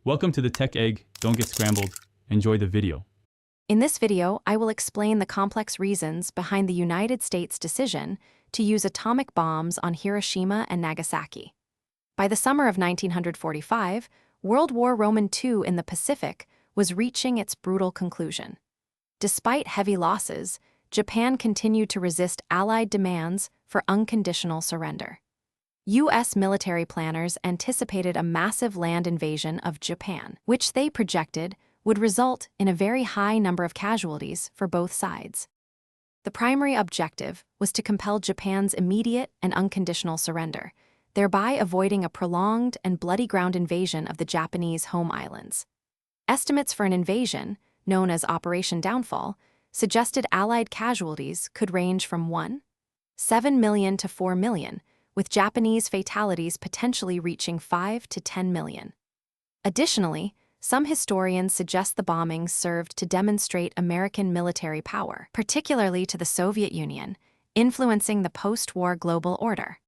Welcome to the Tech Egg. Don't get scrambled. Enjoy the video. In this video, I will explain the complex reasons behind the United States' decision to use atomic bombs on Hiroshima and Nagasaki. By the summer of 1945, World War II in the Pacific was reaching its brutal conclusion. Despite heavy losses, Japan continued to resist Allied demands for unconditional surrender. U.S. military planners anticipated a massive land invasion of Japan, which they projected would result in a very high number of casualties for both sides. The primary objective was to compel Japan's immediate and unconditional surrender, thereby avoiding a prolonged and bloody ground invasion of the Japanese home islands. Estimates for an invasion, known as Operation Downfall, suggested Allied casualties could range from 1.7 million to 4 million, with Japanese fatalities potentially reaching 5 to 10 million. Additionally, some historians suggest the bombings served to demonstrate American military power, particularly to the Soviet Union, influencing the post-war global order.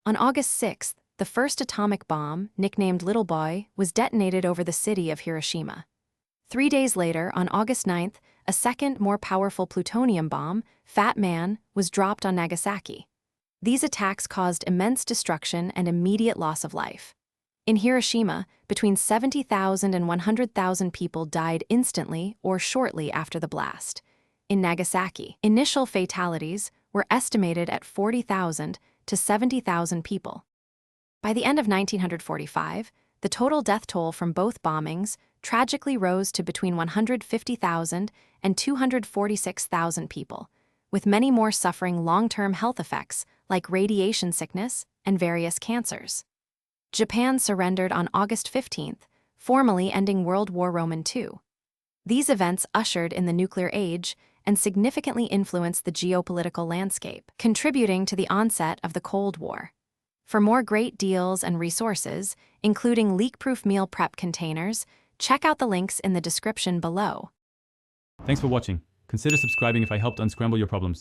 On August 6th, the first atomic bomb, nicknamed Little Boy, was detonated over the city of Hiroshima. 3 days later, on August 9th, a second, more powerful plutonium bomb, Fat Man, was dropped on Nagasaki. These attacks caused immense destruction and immediate loss of life. In Hiroshima, between 70,000 and 100,000 people died instantly or shortly after the blast. In Nagasaki, initial fatalities were estimated at 40,000 to 70,000 people. By the end of 1945, the total death toll from both bombings tragically rose to between 150,000 and 246,000 people, with many more suffering long-term health effects like radiation sickness and various cancers. Japan surrendered on August 15th, formally ending World War II. These events ushered in the nuclear age and significantly influenced the geopolitical landscape, contributing to the onset of the Cold War. For more great deals and resources, including leak-proof meal prep containers, check out the links in the description below. Thanks for watching. Consider subscribing if I helped unscramble your problems.